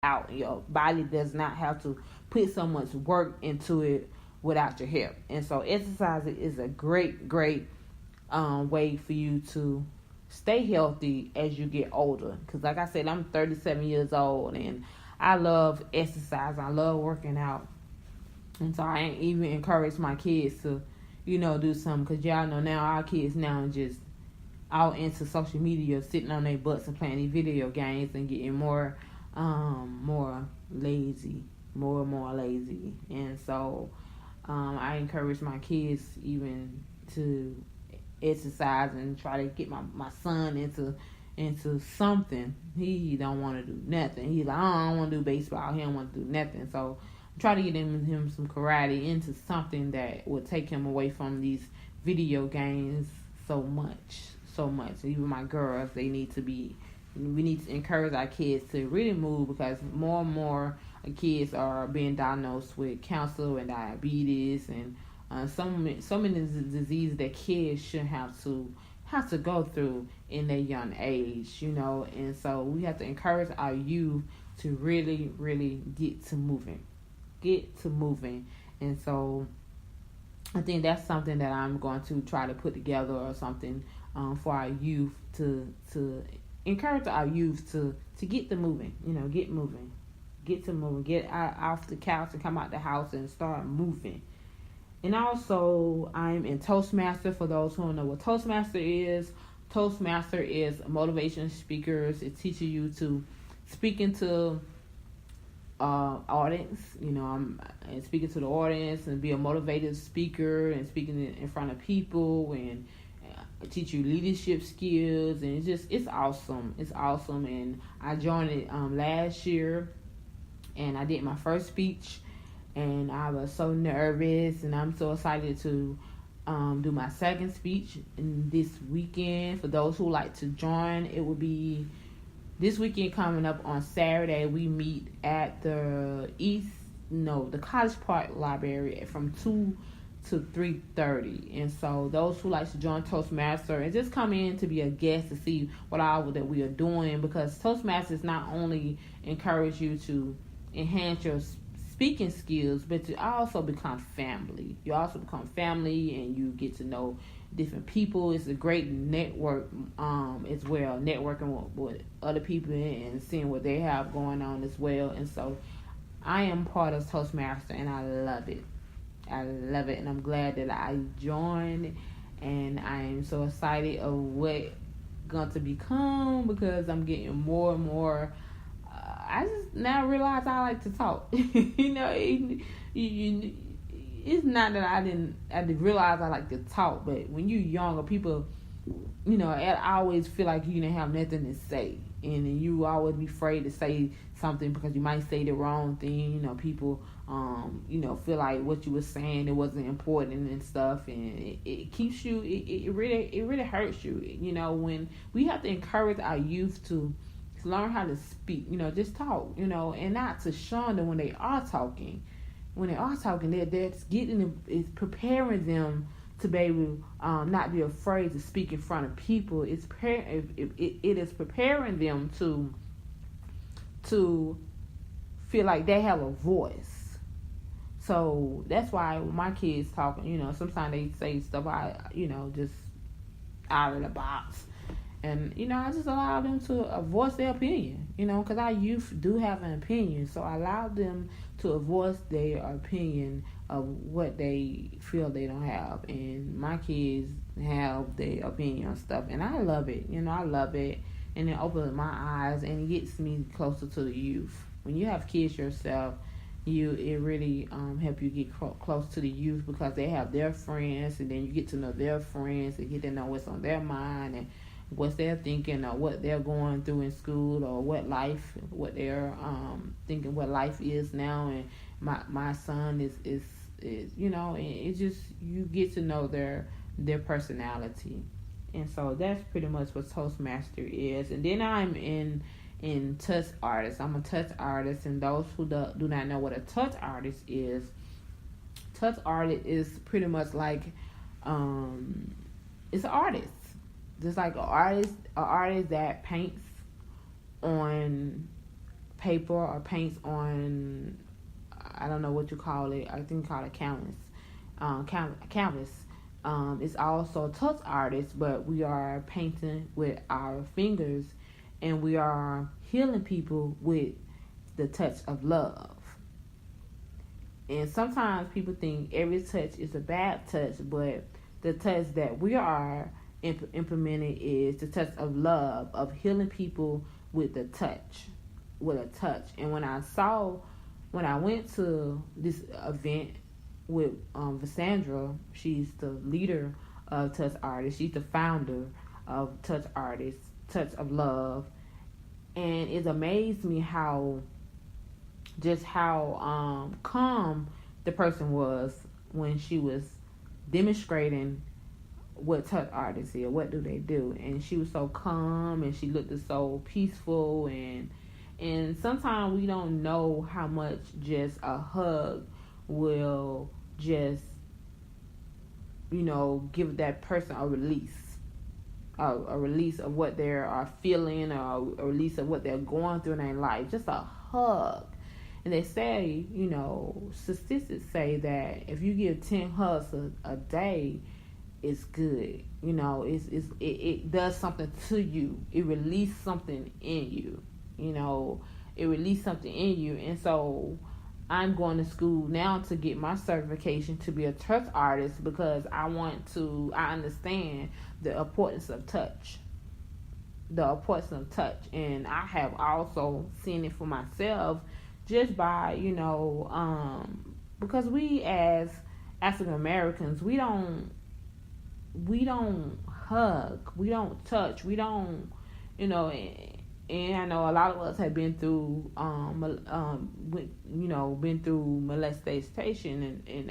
out. Your body does not have to put so much work into it without your help. And so exercise is a great way for you to stay healthy as you get older. Because like I said, I'm 37 years old and I love exercise. I love working out. And so I ain't even encourage my kids to, do something. Because y'all know now our kids now are just all into social media, sitting on their butts and playing these video games and getting more lazy, more and more lazy. And so I encourage my kids even to exercise and try to get my son into something. He don't want to do nothing. He's like, oh, I don't want to do baseball. He don't want to do nothing. So try to get him some karate, into something that will take him away from these video games so much. Even my girls, we need to encourage our kids to really move, because more and more kids are being diagnosed with cancer and diabetes and so many diseases that kids shouldn't have to go through in their young age, and so we have to encourage our youth to really get to moving. And so I think that's something that I'm going to try to put together, or something for our youth to encourage our youth to get to moving, get to moving, get off the couch and come out the house and start moving. And also, I'm in Toastmaster. For those who don't know what Toastmaster is motivation speakers. It teaches you to speak into audience. I'm speaking to the audience and be a motivated speaker and speaking in front of people, and teach you leadership skills. And it's awesome. And I joined it last year, and I did my first speech. And I was so nervous, and I'm so excited to do my second speech this weekend. For those who like to join, it will be this weekend coming up on Saturday. We meet at the College Park Library from 2 to 3:30. And so those who like to join Toastmaster and just come in to be a guest to see what all that we are doing, because Toastmasters not only encourage you to enhance your speaking skills, but you also become family. And you get to know different people. It's a great network as well, networking with other people and seeing what they have going on as well. And so I am part of Toastmaster, and I love it, and I'm glad that I joined, and I am so excited of what going to become, because I'm getting more and more. I just now realize I like to talk. It's not that I didn't realize I like to talk, but when you're younger, people, I always feel like you didn't have nothing to say, and you always be afraid to say something because you might say the wrong thing. People, feel like what you were saying, it wasn't important and stuff, and it keeps you. It really hurts you. When we have to encourage our youth to learn how to speak, just talk, and not to shun them when they are talking. When they are talking, that's it's preparing them to be able not be afraid to speak in front of people. It is preparing them to feel like they have a voice. So that's why when my kids talking, sometimes they say stuff just out of the box. And, I just allow them to voice their opinion, because our youth do have an opinion. So I allow them to voice their opinion of what they feel they don't have. And my kids have their opinion on stuff. And I love it. I love it. And it opens my eyes, and it gets me closer to the youth. When you have kids yourself, it really help you get close to the youth, because they have their friends, and then you get to know their friends and get to know what's on their mind and what they're thinking, or what they're going through in school, or what they're thinking what life is now. And my son is and it's just, you get to know their personality. And so that's pretty much what Toastmaster is. And then I'm in touch artist. I'm a touch artist, and those who do not know what a touch artist is pretty much like it's an artist. Just like an artist that paints on paper or paints on, I don't know what you call it. I think you call it canvas. Canvas. It's also a touch artist, but we are painting with our fingers, and we are healing people with the touch of love. And sometimes people think every touch is a bad touch, but the touch that we are implementing is the touch of love, of healing people with a touch. And when I went to this event with Vassandra, she's the leader of Touch Artists. She's the founder of Touch Artists, Touch of Love. And it amazed me how calm the person was when she was demonstrating what touch artists is, what do they do, and she was so calm, and she looked so peaceful, and sometimes we don't know how much just a hug will just, give that person a release of what they are feeling, or a release of what they're going through in their life. Just a hug. And they say, statistics say that if you give 10 hugs a day, it's good. It does something to you. It releases something in you. It releases something in you. And so I'm going to school now to get my certification to be a touch artist, because I understand the importance of touch. And I have also seen it for myself, just by, because we as African Americans, we don't hug, we don't touch, we don't, and I know a lot of us have been through, been through molestation, and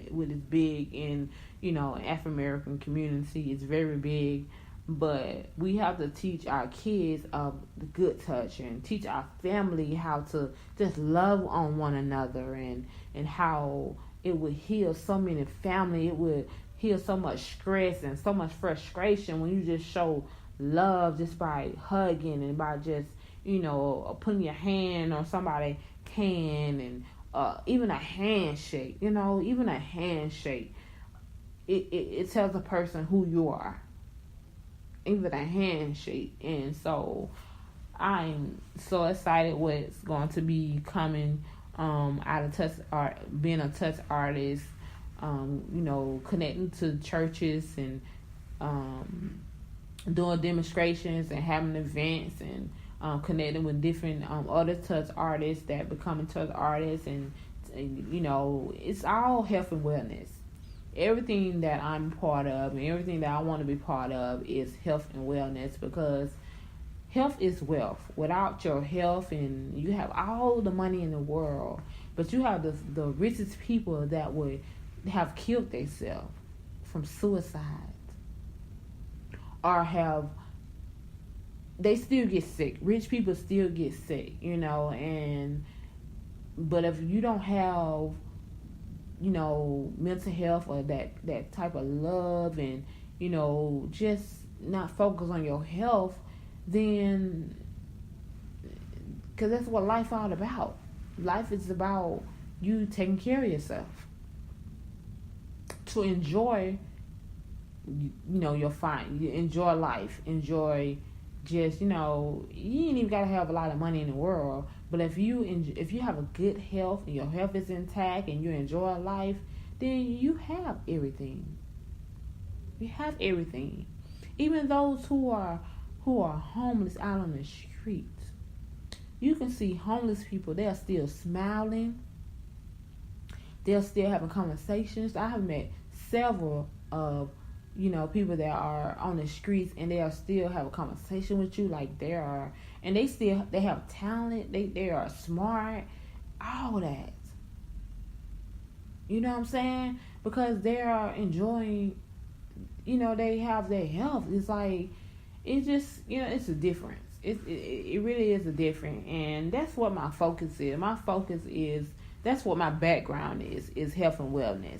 what is big in, African American community, it's very big. But we have to teach our kids of the good touch, and teach our family how to just love on one another, and how it would heal so many families. It would heal so much stress and so much frustration when you just show love just by hugging, and by just, putting your hand on somebody's hand, and even a handshake. Even a handshake, it tells a person who you are. Even a handshake. And so I'm so excited what's going to be coming out of touch art, being a touch artist, connecting to churches, and doing demonstrations, and having events, and connecting with different other touch artists that becoming touch artists, and it's all health and wellness. Everything that I'm part of, and everything that I want to be part of, is health and wellness, because health is wealth. Without your health, and you have all the money in the world, but you have the richest people that would have killed themselves from suicide, or they still get sick. Rich people still get sick, but if you don't have mental health, or that type of love, and just not focus on your health, then, because that's what life all about. Life is about you taking care of yourself, to enjoy enjoy life, enjoy just, you ain't even gotta have a lot of money in the world, but if you have a good health, and your health is intact, and you enjoy life, then you have everything. You have everything. Even those who are homeless out on the streets, you can see homeless people, they're still smiling, they're still having conversations. I have met several of people that are on the streets, and they are still have a conversation with you like they are, and they have talent, they are smart, all that. You know what I'm saying? Because they are enjoying, they have their health. It's like, it's just, it's a difference. It really is a difference, and that's what my focus is. That's what my background is health and wellness.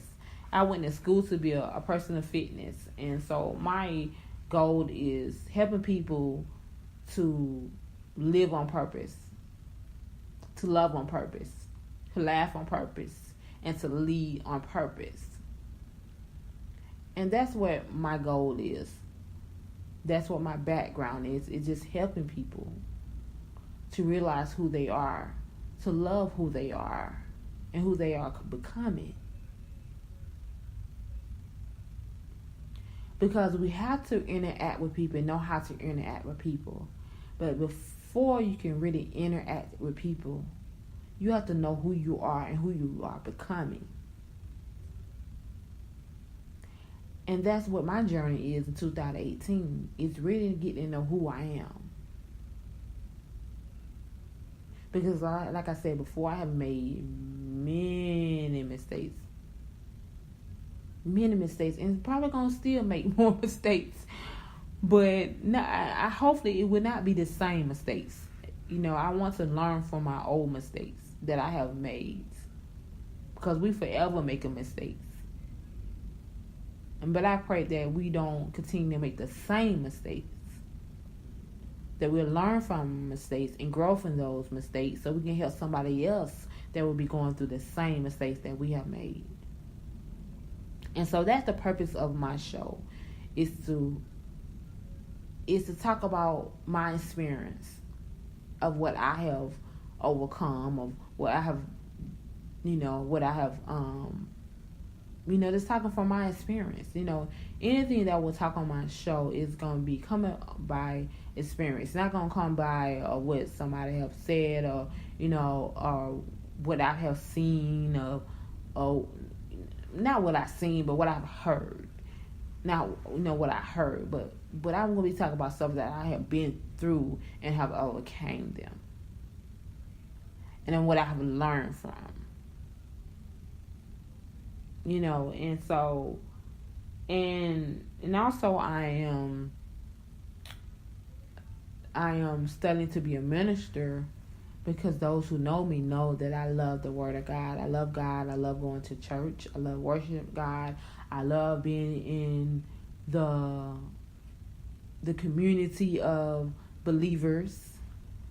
I went to school to be a person of fitness, and so my goal is helping people to live on purpose, to love on purpose, to laugh on purpose, and to lead on purpose. And that's what my goal is. That's what my background is. It's just helping people to realize who they are, to love who they are, and who they are becoming. Because we have to interact with people and know how to interact with people. But before you can really interact with people, you have to know who you are and who you are becoming. And that's what my journey is in 2018. It's really getting to know who I am. Because like I said before, I have made many mistakes. Many mistakes. And probably going to still make more mistakes. But I hopefully it will not be the same mistakes. You know, I want to learn from my old mistakes that I have made. Because we forever making mistakes. But I pray that we don't continue to make the same mistakes. That we'll learn from mistakes and grow from those mistakes so we can help somebody else that will be going through the same mistakes that we have made. And so that's the purpose of my show, is to talk about my experience of what I have overcome, of what I have, just talking from my experience. Anything that we'll talk on my show is going to be coming by experience. It's not going to come by what somebody have said or what I have seen or not what I've seen, but what I've heard. Not, what I heard, but I'm going to be talking about stuff that I have been through and have overcame them. And then what I have learned from. And so, and also I am studying to be a minister, because those who know me know that I love the Word of God. I love God. I love going to church. I love worshiping God. I love being in the community of believers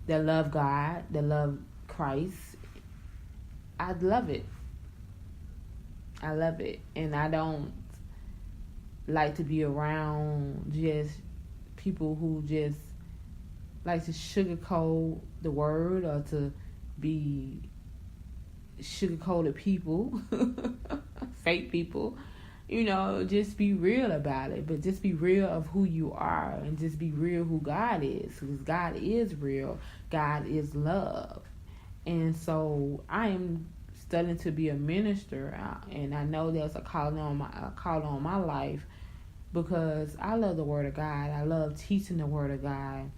that love God, that love Christ. I love it. I love it. And I don't like to be around just people who just like to sugarcoat the word or to be sugarcoated people, fake people. Just be real about it. But just be real of who you are and just be real who God is. Because God is real. God is love. And so I am studying to be a minister, and I know there's a calling on my life, because I love the Word of God. I love teaching the Word of God.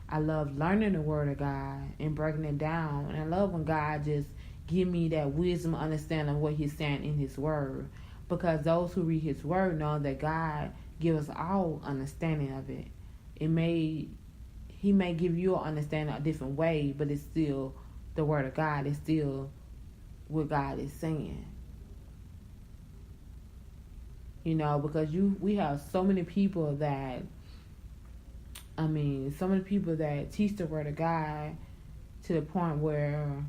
I love learning the Word of God and breaking it down. And I love when God just give me that wisdom, understanding of what He's saying in His Word, because those who read His Word know that God gives us all understanding of it. He may give you an understanding a different way, but it's still the Word of God. It's still what God is saying. Because we have so many people that teach the Word of God to the point where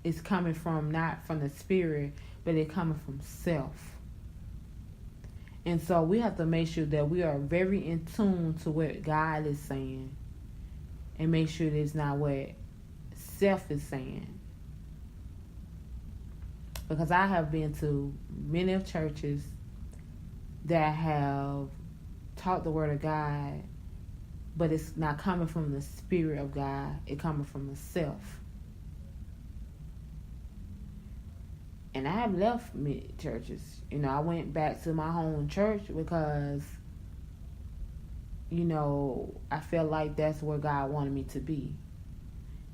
it's coming from, not from the Spirit, but it's coming from self. And so we have to make sure that we are very in tune to what God is saying, and make sure that it's not what self is saying. Because I have been to many of churches that have taught the Word of God, but it's not coming from the Spirit of God. It's coming from the self. And I have left many churches. I went back to my home church because, I felt like that's where God wanted me to be.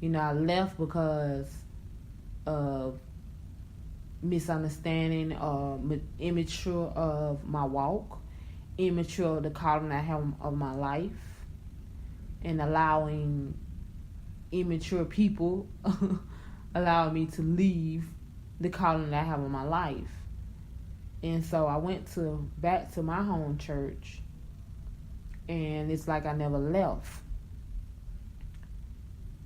I left because of misunderstanding or immature of my walk, immature of the calling I have of my life, and allowing immature people allow me to leave the calling that I have in my life. And so I went back to my home church, and it's like I never left.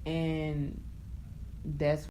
And that's